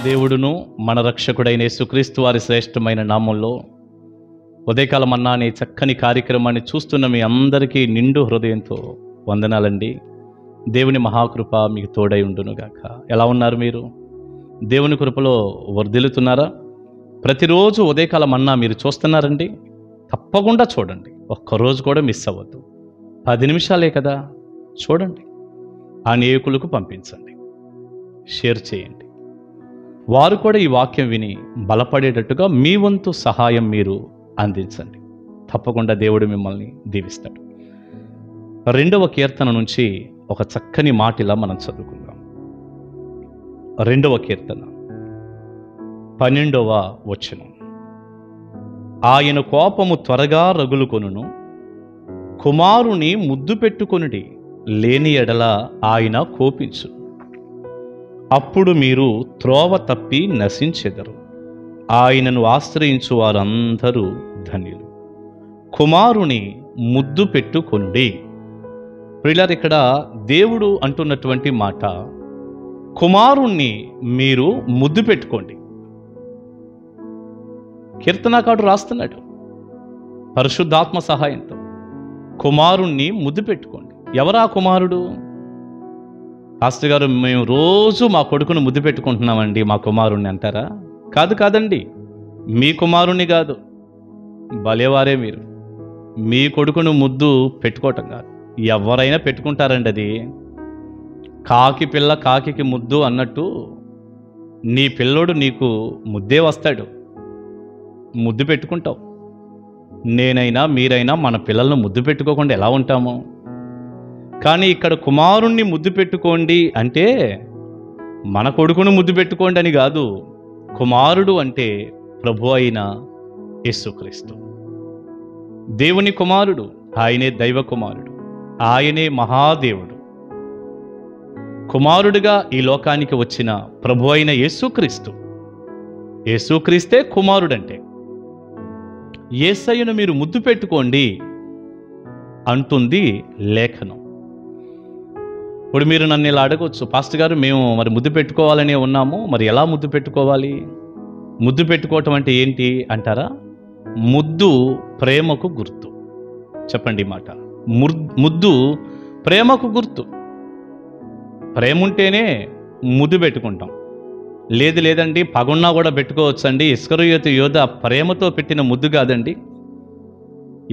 దేవుడును మన రక్షకుడైన యేసుక్రీస్తు వారి శ్రేష్టమైన నామంలో ఉదయకాలం అన్నా అనే చక్కని కార్యక్రమాన్ని చూస్తున్న మీ అందరికీ నిండు హృదయంతో వందనాలండి. దేవుని మహాకృప మీకు తోడై ఉండునుగాక. ఎలా ఉన్నారు మీరు? దేవుని కృపలో వర్ధిల్లుతున్నారా? ప్రతిరోజు ఉదయకాలం అన్నా మీరు చూస్తున్నారండి? తప్పకుండా చూడండి, ఒక్కరోజు కూడా మిస్ అవ్వద్దు. 10 నిమిషాలే కదా, చూడండి. అనేకులకు పంపించండి, షేర్ చేయండి. వారు కూడా ఈ వాక్యం విని బలపడేటట్టుగా మీ వంతు సహాయం మీరు అందించండి. తప్పకుండా దేవుడు మిమ్మల్ని దీవిస్తాడు. 2వ కీర్తన నుంచి ఒక చక్కని మాట ఇలా మనం చదువుకుందాం. 2వ కీర్తన 12వ వచనం. ఆయన కోపము త్వరగా రగులుకొనును, కుమారుని ముద్దు పెట్టుకొనుడి, లేని ఎడల ఆయన కోపించు. అప్పుడు మీరు త్రోవ తప్పి నశించెదరు. ఆయనను ఆశ్రయించు వారందరూ ధన్యులు. కుమారుని ముద్దు పెట్టుకొనుడి. ప్రియులారా, ఇక్కడ దేవుడు అంటున్నటువంటి మాట, కుమారుణ్ణి మీరు ముద్దు పెట్టుకోండి. కీర్తనాకారుడు రాస్తున్నాడు పరిశుద్ధాత్మ సహాయంతో, కుమారుణ్ణి ముద్దు పెట్టుకోండి. ఎవరా కుమారుడు? పాస్టర్ గారు, మేము రోజు మా కొడుకును ముద్దు పెట్టుకుంటున్నామండి, మా కుమారుణ్ణి అంటారా? కాదండి, మీ కుమారుణ్ణి కాదు. భలేవారే మీరు. మీ కొడుకును ముద్దు పెట్టుకోవటం కాదు, ఎవరైనా పెట్టుకుంటారండి. అది కాకి పిల్ల కాకికి ముద్దు అన్నట్టు నీ పిల్లోడు నీకు ముద్దే వస్తాడు, ముద్దు పెట్టుకుంటావు. నేనైనా మీరైనా మన పిల్లలను ముద్దు పెట్టుకోకుండా ఎలా ఉంటాము? కానీ ఇక్కడ కుమారుణ్ణి ముద్దు పెట్టుకోండి అంటే మన కొడుకును ముద్దు పెట్టుకోండి అని కాదు. కుమారుడు అంటే ప్రభు అయిన యేసుక్రీస్తు, దేవుని కుమారుడు. ఆయనే దైవ కుమారుడు, ఆయనే మహాదేవుడు. కుమారుడిగా ఈ లోకానికి వచ్చిన ప్రభు అయిన యేసుక్రీస్తు. యేసుక్రీస్తే కుమారుడంటే. యేసయ్యను మీరు ముద్దు పెట్టుకోండి అంటుంది లేఖనం. ఇప్పుడు మీరు నన్ను ఇలా అడగవచ్చు, పాస్టర్ గారు, మేము మరి ముద్దు పెట్టుకోవాలనే ఉన్నాము, మరి ఎలా ముద్దు పెట్టుకోవాలి? ముద్దు పెట్టుకోవటం అంటే ఏంటి అంటారా? ముద్దు ప్రేమకు గుర్తు. చెప్పండి మాట. ముద్దు ప్రేమకు గుర్తు. ప్రేమ ఉంటేనే ముద్దు పెట్టుకుంటాం. లేదండి, పగున్నా కూడా పెట్టుకోవచ్చండి. ఇస్కరియోతు యోధ ప్రేమతో పెట్టిన ముద్దు కాదండి,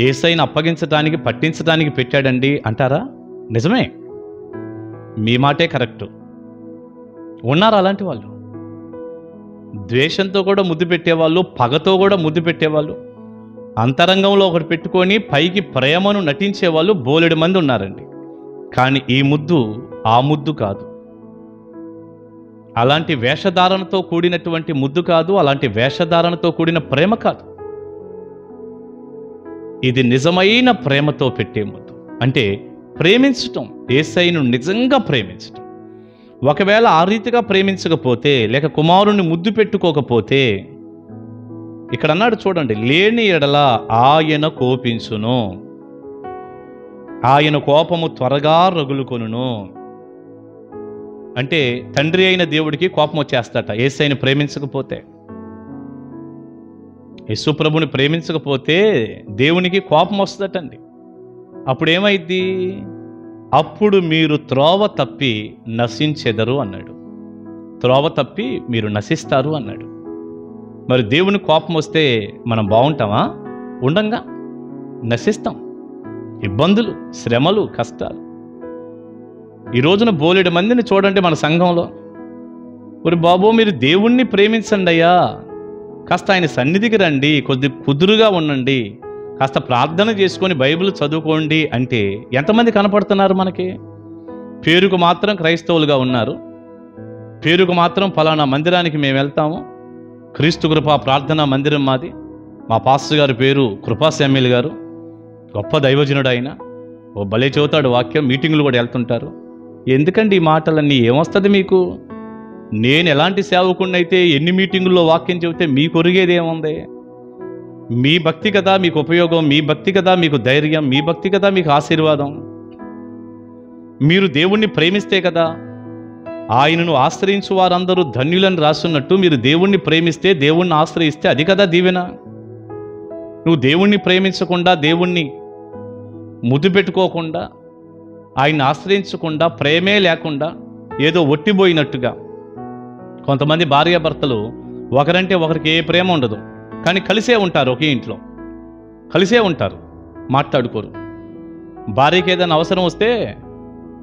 యేసయ్యను అప్పగించడానికి పట్టించడానికి పెట్టాడండి అంటారా? నిజమే, మీ మాటే కరెక్టు. ఉన్నారు అలాంటి వాళ్ళు. ద్వేషంతో కూడా ముద్దు పెట్టేవాళ్ళు, పగతో కూడా ముద్దు పెట్టేవాళ్ళు, అంతరంగంలో ఒకటి పెట్టుకొని పైకి ప్రేమను నటించేవాళ్ళు బోలెడు మంది ఉన్నారండి. కానీ ఈ ముద్దు ఆ ముద్దు కాదు. అలాంటి వేషధారణతో కూడినటువంటి ముద్దు కాదు, అలాంటి వేషధారణతో కూడిన ప్రేమ కాదు. ఇది నిజమైన ప్రేమతో పెట్టే ముద్దు. అంటే ప్రేమించటం, యేసయ్యను నిజంగా ప్రేమించటం. ఒకవేళ ఆ రీతిగా ప్రేమించకపోతే, లేక కుమారుణ్ణి ముద్దు పెట్టుకోకపోతే, ఇక్కడ అన్నాడు చూడండి, లేని ఎడల ఆయన కోపించును, ఆయన కోపము త్వరగా రగులుకొనును. అంటే తండ్రి అయిన దేవుడికి కోపం వచ్చేస్తట యేసయ్యను ప్రేమించకపోతే. యేసు ప్రభుని ప్రేమించకపోతే దేవునికి కోపం వస్తుందటండి. అప్పుడు ఏమైద్ది? అప్పుడు మీరు త్రోవ తప్పి నశించెదరు అన్నాడు. త్రోవ తప్పి మీరు నశిస్తారు అన్నాడు. మరి దేవుని కోపం వస్తే మనం బాగుంటామా? ఉండంగా నశిస్తాం. ఇబ్బందులు, శ్రమలు, కష్టాలు. ఈ రోజున బోలెడు మందిని చూడండి మన సంఘంలో. మరి బాబు, మీరు దేవుణ్ణి ప్రేమించండి అయ్యా, కాస్త ఆయన సన్నిధికి రండి, కొద్ది కుదురుగా ఉండండి, కాస్త ప్రార్థన చేసుకొని బైబిల్ చదువుకోండి అంటే ఎంతమంది కనపడుతున్నారు మనకి? పేరుకు మాత్రం క్రైస్తవులుగా ఉన్నారు, పేరుకు మాత్రం ఫలానా మందిరానికి మేము వెళ్తాము, క్రీస్తు కృపా ప్రార్థనా మందిరం మాది, మా పాస్టర్ గారి పేరు కృపా శామ్యూల్ గారు, గొప్ప దైవజనుడు ఆయన, ఓ భలే చదువుతాడు వాక్యం, మీటింగులు కూడా వెళ్తుంటారు. ఎందుకండి ఈ మాటలన్నీ? ఏమొస్తుంది మీకు? నేను ఎలాంటి సేవకుడినైతే ఎన్ని మీటింగుల్లో వాక్యం చెబితే మీకు ఒరిగేదేముంది? మీ భక్తి కదా మీకు ఉపయోగం, మీ భక్తి కదా మీకు ధైర్యం, మీ భక్తి కదా మీకు ఆశీర్వాదం. మీరు దేవుణ్ణి ప్రేమిస్తే కదా ఆయనను ఆశ్రయించు వారందరూ ధన్యులని రాస్తున్నట్టు మీరు దేవుణ్ణి ప్రేమిస్తే, దేవుణ్ణి ఆశ్రయిస్తే అది కదా దీవెన. నువ్వు దేవుణ్ణి ప్రేమించకుండా, దేవుణ్ణి ముద్దు పెట్టుకోకుండా, ఆయన్ని ఆశ్రయించకుండా, ప్రేమే లేకుండా ఏదో ఒట్టిపోయినట్టుగా. కొంతమంది భార్యాభర్తలు ఒకరంటే ఒకరికి ఏ ప్రేమ ఉండదు, కానీ కలిసే ఉంటారు, ఒకే ఇంట్లో కలిసే ఉంటారు, మాట్లాడుకోరు. భార్యకి ఏదైనా అవసరం వస్తే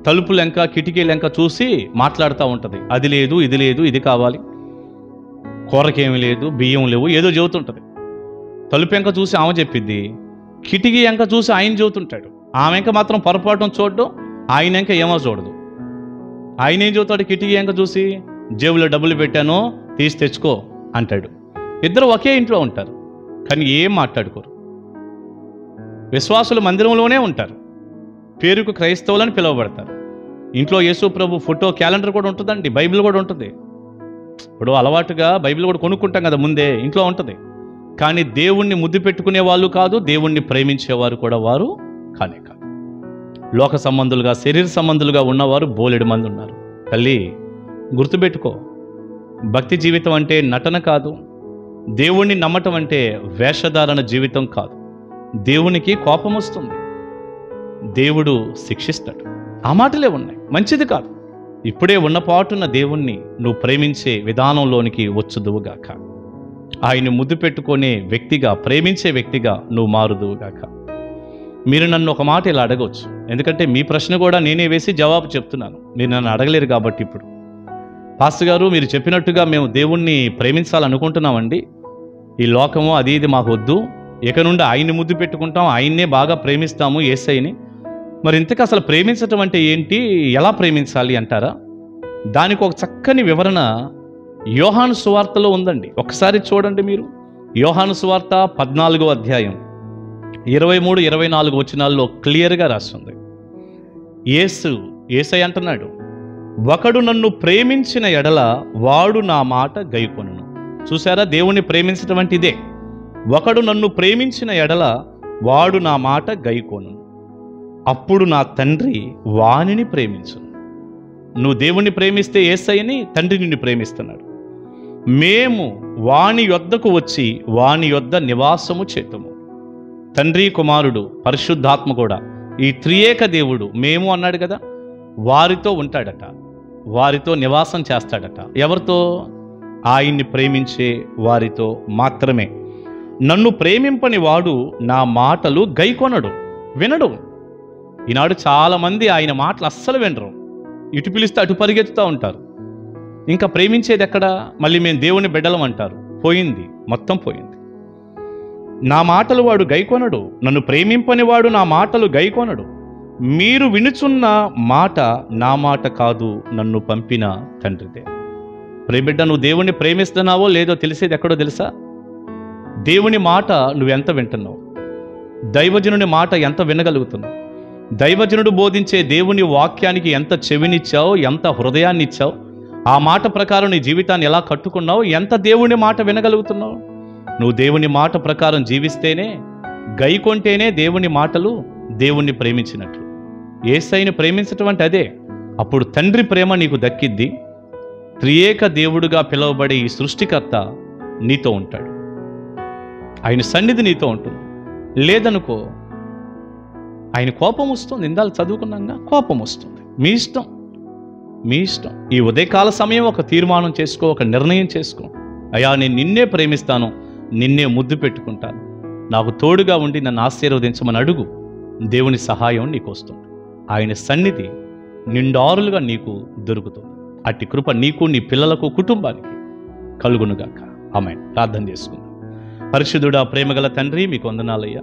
తలుపు లెంక, కిటికీ లెంక చూసి మాట్లాడుతూ ఉంటుంది. అది లేదు, ఇది లేదు, ఇది కావాలి, కూరకేమీ లేదు, బియ్యం లేవు, ఏదో చెబుతుంటుంది. తలుపు ఎంక చూసి ఆమె చెప్పిద్ది, కిటికీ ఎంక చూసి ఆయన చెబుతుంటాడు. ఆమె ఎంక మాత్రం పొరపాటును చూడడం, ఆయన ఎంక ఏమో చూడదు. ఆయన ఏం చెబుతాడు? కిటికీ ఎంక చూసి, జేబులో డబ్బులు పెట్టాను, తీసి తెచ్చుకో అంటాడు. ఇద్దరు ఒకే ఇంట్లో ఉంటారు, కానీ ఏం మాట్లాడుకోరు. విశ్వాసులు మందిరంలోనే ఉంటారు, పేరుకు క్రైస్తవులని పిలువబడతారు. ఇంట్లో యేసు ప్రభు ఫోటో, క్యాలెండర్ కూడా ఉంటుందండి, బైబిల్ కూడా ఉంటుంది. ఇప్పుడు అలవాటుగా బైబిల్ కూడా కొనుక్కుంటాం కదా, ముందే ఇంట్లో ఉంటుంది. కానీ దేవుణ్ణి ముద్దు పెట్టుకునే వాళ్ళు కాదు, దేవుణ్ణి ప్రేమించేవారు కూడా వారు కానే కాదు. లోక సంబంధులుగా, శరీర సంబంధులుగా ఉన్నవారు బోలెడు మంది ఉన్నారు. తల్లి, గుర్తుపెట్టుకో, భక్తి జీవితం అంటే నటన కాదు. దేవుణ్ణి నమ్మటం అంటే వేషధారణ జీవితం కాదు. దేవునికి కోపం వస్తుంది, దేవుడు శిక్షిస్తాడు. ఆ మాటలే ఉన్నాయి, మంచిది కాదు. ఇప్పుడే ఉన్న పాటున్న దేవుణ్ణి నువ్వు ప్రేమించే విధానంలోనికి వచ్చుదువుగాక. ఆయన్ని ముద్దు పెట్టుకునే వ్యక్తిగా, ప్రేమించే వ్యక్తిగా నువ్వు మారుదువుగాక. మీరు నన్ను ఒక మాట ఇలా అడగవచ్చు, ఎందుకంటే మీ ప్రశ్న కూడా నేనే వేసి జవాబు చెప్తున్నాను. మీరు నన్ను అడగలేరు కాబట్టి. ఇప్పుడు పాస్టర్ గారు, మీరు చెప్పినట్టుగా మేము దేవుణ్ణి ప్రేమించాలనుకుంటున్నామండి, ఈ లోకము అది ఇది మాకు వద్దు, ఇక నుండి ఆయన్ని ముద్దు పెట్టుకుంటాం, ఆయన్నే బాగా ప్రేమిస్తాము, యేసయ్యని. మరి ఇంతకు అసలు ప్రేమించటం అంటే ఏంటి, ఎలా ప్రేమించాలి అంటారా? దానికి ఒక చక్కని వివరణ యోహాను సువార్తలో ఉందండి. ఒకసారి చూడండి మీరు. యోహాను సువార్త 14వ అధ్యాయం 23-24 వచనాల్లో క్లియర్గా రాస్తుంది. యేసయ్య అంటున్నాడు, ఒకడు నన్ను ప్రేమించిన ఎడల వాడు నా మాట గైకొనును. చూసారా, దేవుణ్ణి ప్రేమించటం అంటే ఇదే. ఒకడు నన్ను ప్రేమించిన ఎడల వాడు నా మాట గైకొనును, అప్పుడు నా తండ్రి వానిని ప్రేమించును. నువ్వు దేవుణ్ణి ప్రేమిస్తే యేసయ్యని, తండ్రి నిన్ను ప్రేమిస్తున్నాడు. మేము వాని యొద్దకు వచ్చి వాని యొద్ద నివాసము చేతుము. తండ్రి, కుమారుడు, పరిశుద్ధాత్మ కూడా, ఈ త్రియేక దేవుడు మేము అన్నాడు కదా, వారితో ఉంటాడట, వారితో నివాసం చేస్తాడట. ఎవరితో? ఆయన్ని ప్రేమించే వారితో మాత్రమే. నన్ను ప్రేమింపని వాడు నా మాటలు గైకొనడు, వినడు. ఈనాడు చాలామంది ఆయన మాటలు అస్సలు వినరు, ఇటు పిలిస్తే అటు పరిగెత్తుతూ ఉంటారు. ఇంకా ప్రేమించేది ఎక్కడ? మళ్ళీ మేము దేవుని బిడ్డలం అంటారు. పోయింది, మొత్తం పోయింది. నా మాటలు వాడు గైకొనడు, నన్ను ప్రేమింపని వాడు నా మాటలు గైకొనడు. మీరు వినుచున్న మాట నా మాట కాదు, నన్ను పంపిన తండ్రిదే. ప్రేమిడ్డ, నువ్వు దేవుణ్ణి ప్రేమిస్తున్నావో లేదో తెలిసేది ఎక్కడో తెలుసా? దేవుని మాట నువ్వెంత వింటున్నావు, దైవజనుని మాట ఎంత వినగలుగుతున్నావు, దైవజనుడు బోధించే దేవుని వాక్యానికి ఎంత చెవినిచ్చావు, ఎంత హృదయాన్ని ఇచ్చావు, ఆ మాట ప్రకారం నీ జీవితాన్ని ఎలా కట్టుకున్నావు, ఎంత దేవుని మాట వినగలుగుతున్నావు. నువ్వు దేవుని మాట ప్రకారం జీవిస్తేనే, గైకొంటేనే దేవుని మాటలు దేవుణ్ణి ప్రేమించినట్లు. యేసయ్యని ప్రేమించటం అంటే అదే. అప్పుడు తండ్రి ప్రేమ నీకు దక్కిద్ది. త్రియేక దేవుడుగా పిలువబడే ఈ సృష్టికర్త నీతో ఉంటాడు, ఆయన సన్నిధి నీతో ఉంటుంది. లేదనుకో, ఆయన కోపం వస్తుంది. ఇందాక చదువుకున్నాగా, కోపం వస్తుంది. మీ ఇష్టం, మీ ఇష్టం. ఈ ఉదయకాల సమయం ఒక తీర్మానం చేసుకో, ఒక నిర్ణయం చేసుకో. అయ్యా, నేను నిన్నే ప్రేమిస్తాను, నిన్నే ముద్దు పెట్టుకుంటాను, నాకు తోడుగా ఉండి నన్ను ఆశీర్వదించమని అడుగు. దేవుని సహాయం నీకు వస్తుంది, ఆయన సన్నిధి నిండారులుగా నీకు దొరుకుతుంది. అట్టి కృప నీకు, నీ పిల్లలకు, కుటుంబానికి కలుగునుగాక. ఆమేన్. ప్రార్థన చేసుకుందాం. పరిశుద్ధుడా, ప్రేమగల తండ్రి, మీకు వందనాలయ్యా.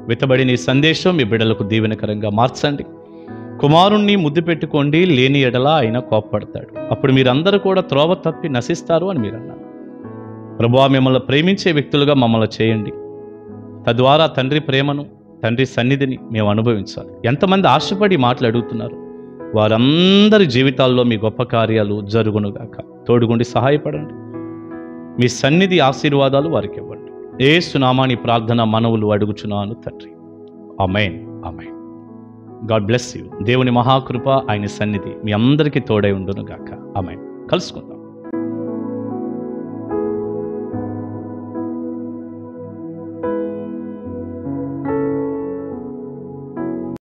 విత్తబడిన ఈ సందేశం మీ బిడ్డలకు దీవెనకరంగా మార్చండి. కుమారుణ్ణి ముద్దు పెట్టుకోండి, లేని ఎడల ఆయన కోప్పడతాడు, అప్పుడు మీరందరూ కూడా త్రోవ తప్పి నశిస్తారు అని మీరు అన్నారు. ప్రభువా, మిమ్మల్ని ప్రేమించే వ్యక్తులుగా మమ్మల్ని చేయండి. తద్వారా తండ్రి ప్రేమను, తండ్రి సన్నిధిని మేము అనుభవించాలి. ఎంతమంది ఆశపడి మాటలు అడుగుతున్నారు, వారందరి జీవితాల్లో మీ గొప్ప కార్యాలు జరుగునుగాక. తోడుగుండి సహాయపడండి. మీ సన్నిధి ఆశీర్వాదాలు వారికి ఇవ్వండి. యేసు నామాని ప్రార్థన మనవులు అడుగుచున్నాను తండ్రి. ఆమేన్, ఆమేన్. God bless you. దేవుని మహాకృప, ఆయన సన్నిధి మీ అందరికీ తోడై ఉండును గాక. ఆమేన్. కలుసుకుందాం.